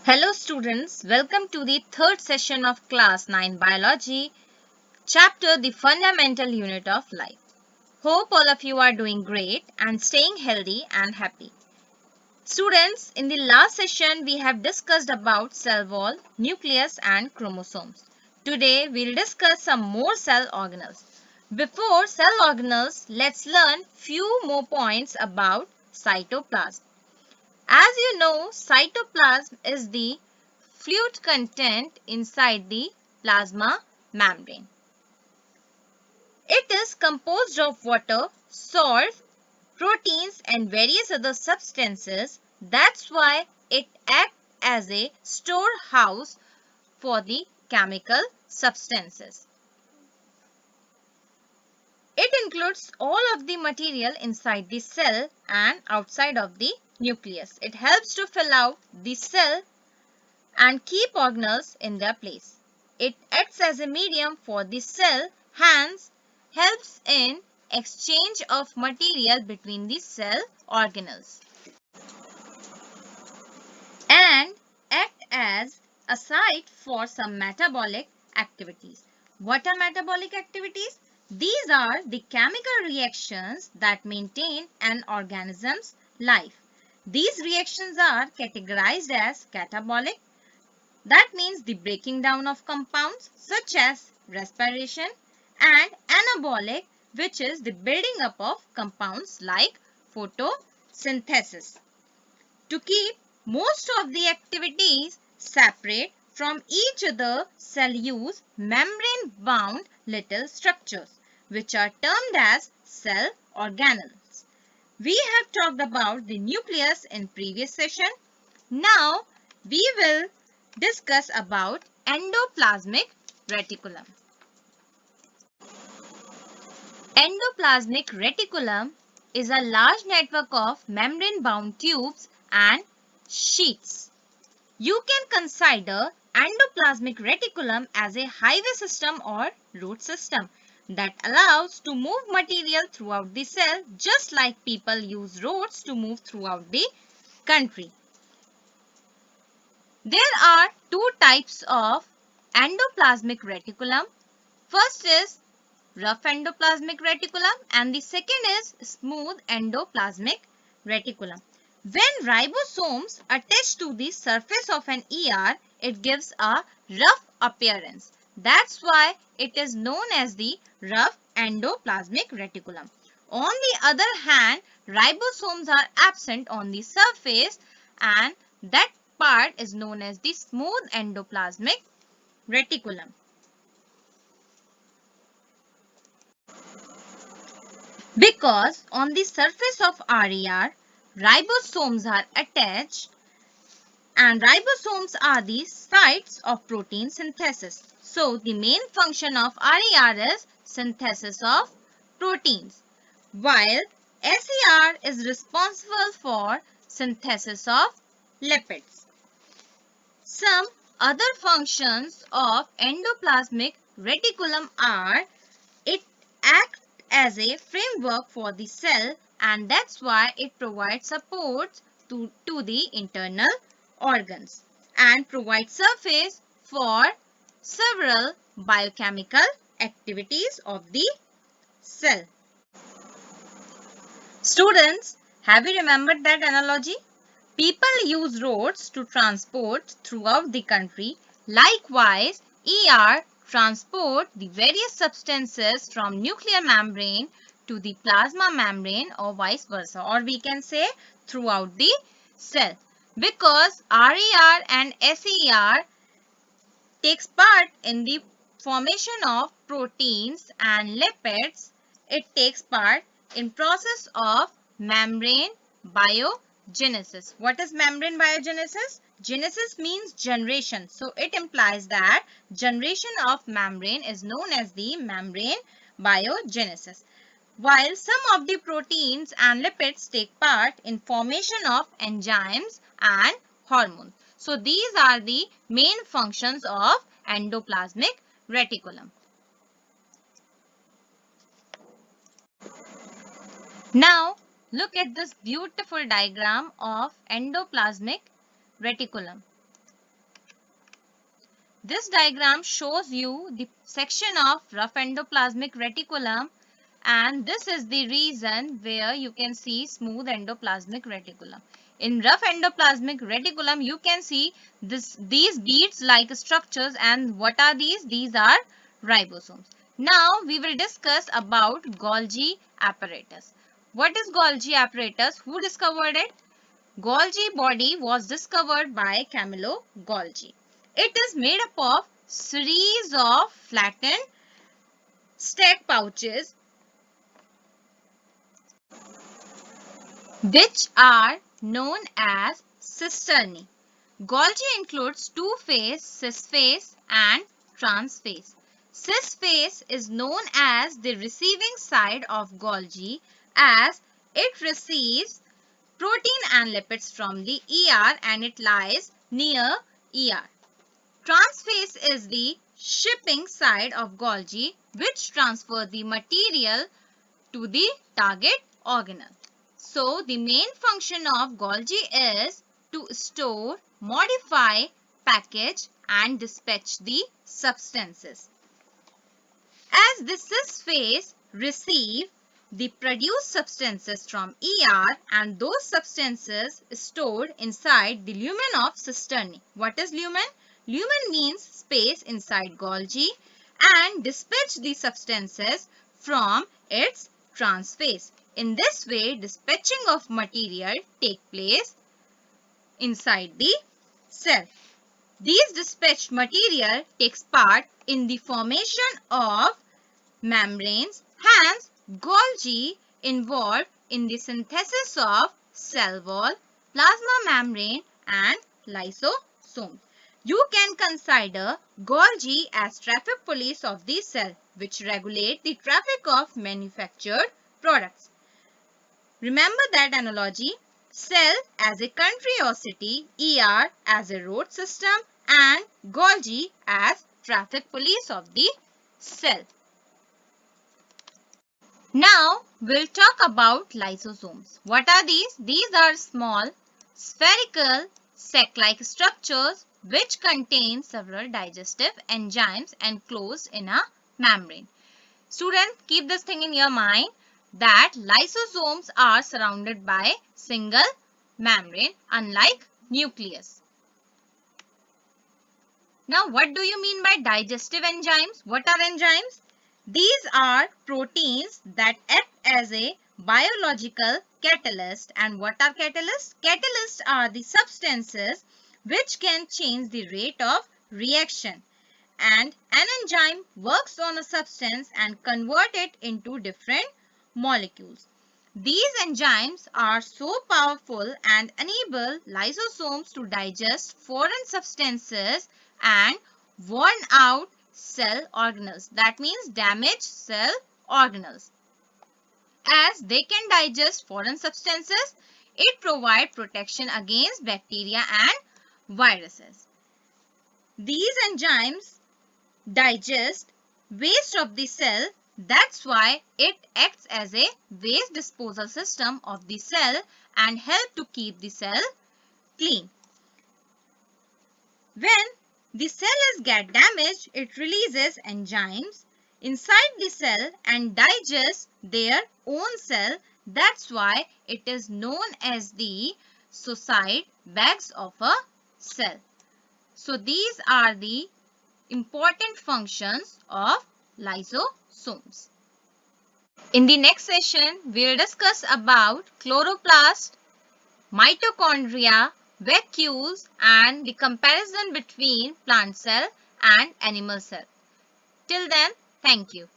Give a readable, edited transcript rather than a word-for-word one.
Hello students, welcome to the third session of class 9 biology, chapter the fundamental unit of life. Hope all of you are doing great and staying healthy and happy. Students, in the last session we have discussed about cell wall, nucleus and chromosomes. Today we'll discuss some more cell organelles. Before cell organelles, let's learn few more points about cytoplasm. As you know, cytoplasm is the fluid content inside the plasma membrane. It is composed of water, salts, proteins and various other substances. That's why it acts as a storehouse for the chemical substances. It includes all of the material inside the cell and outside of the nucleus. It helps to fill out the cell and keep organelles in their place. It acts as a medium for the cell, hence helps in exchange of material between the cell organelles and act as a site for some metabolic activities. What are metabolic activities? These are the chemical reactions that maintain an organism's life. These reactions are categorized as catabolic. That means the breaking down of compounds such as respiration, and anabolic, which is the building up of compounds like photosynthesis. To keep most of the activities separate from each other, cell use membrane-bound little structures, which are termed as cell organelles. We have talked about the nucleus in previous session. Now we will discuss about endoplasmic reticulum. Endoplasmic reticulum is a large network of membrane-bound tubes and sheaths. You can consider endoplasmic reticulum as a highway system or road system that allows to move material throughout the cell, just like people use roads to move throughout the country. There are two types of endoplasmic reticulum. First is rough endoplasmic reticulum and the second is smooth endoplasmic reticulum. When ribosomes attach to the surface of an ER, it gives a rough appearance. That's why it is known as the rough endoplasmic reticulum. On the other hand, ribosomes are absent on the surface and that part is known as the smooth endoplasmic reticulum. Because on the surface of RER, ribosomes are attached and ribosomes are the sites of protein synthesis. So, the main function of RER is synthesis of proteins, while SER is responsible for synthesis of lipids. Some other functions of endoplasmic reticulum are it acts as a framework for the cell and that's why it provides support to the internal organs and provides surface for several biochemical activities of the cell. Students, have you remembered that analogy? People use roads to transport throughout the country. Likewise, ER transport the various substances from nuclear membrane to the plasma membrane or vice versa, or we can say throughout the cell. Because RER and SER takes part in the formation of proteins and lipids, it takes part in process of membrane biogenesis. What is membrane biogenesis? Genesis means generation. So it implies that generation of membrane is known as the membrane biogenesis. While some of the proteins and lipids take part in formation of enzymes and hormones. So these are the main functions of endoplasmic reticulum. Now look at this beautiful diagram of endoplasmic reticulum. This diagram shows you the section of rough endoplasmic reticulum, and this is the region where you can see smooth endoplasmic reticulum. In rough endoplasmic reticulum, you can see these beads-like structures, and what are these? These are ribosomes. Now we will discuss about Golgi apparatus. What is Golgi apparatus? Who discovered it? Golgi body was discovered by Camillo Golgi. It is made up of series of flattened stack pouches which are known as cisternae. Golgi includes two-phase, cis-phase and trans-phase. Cis-phase is known as the receiving side of Golgi as it receives protein and lipids from the ER and it lies near ER. Transphase is the shipping side of Golgi which transfers the material to the target organelle. So, the main function of Golgi is to store, modify, package and dispatch the substances. As the cis phase receive the produced substances from ER and those substances stored inside the lumen of cisternae. What is lumen? Lumen means space inside Golgi and dispatch the substances from its transphase. In this way, dispatching of material take place inside the cell. These dispatched material takes part in the formation of membranes, hence Golgi involved in the synthesis of cell wall, plasma membrane and lysosome. You can consider Golgi as traffic police of the cell which regulate the traffic of manufactured products. Remember that analogy, cell as a country or city, ER as a road system and Golgi as traffic police of the cell. Now we'll talk about lysosomes. What are these? These are small spherical sac-like structures which contain several digestive enzymes enclosed in a membrane. Students, keep this thing in your mind that lysosomes are surrounded by single membrane unlike nucleus. Now, what do you mean by digestive enzymes? What are enzymes? These are proteins that act as a biological catalyst. And what are catalysts? Catalysts are the substances which can change the rate of reaction. And an enzyme works on a substance and convert it into different molecules. These enzymes are so powerful and enable lysosomes to digest foreign substances and worn out cell organelles. That means damaged cell organelles. As they can digest foreign substances, it provides protection against bacteria and viruses. These enzymes digest waste of the cell. That's why it acts as a waste disposal system of the cell and help to keep the cell clean. When the cells get damaged, it releases enzymes inside the cell and digests their own cell. That's why it is known as the suicide bags of a cell. So these are the important functions of lysosomes. In the next session, we will discuss about chloroplast, mitochondria, vacuoles and the comparison between plant cell and animal cell. Till then, thank you.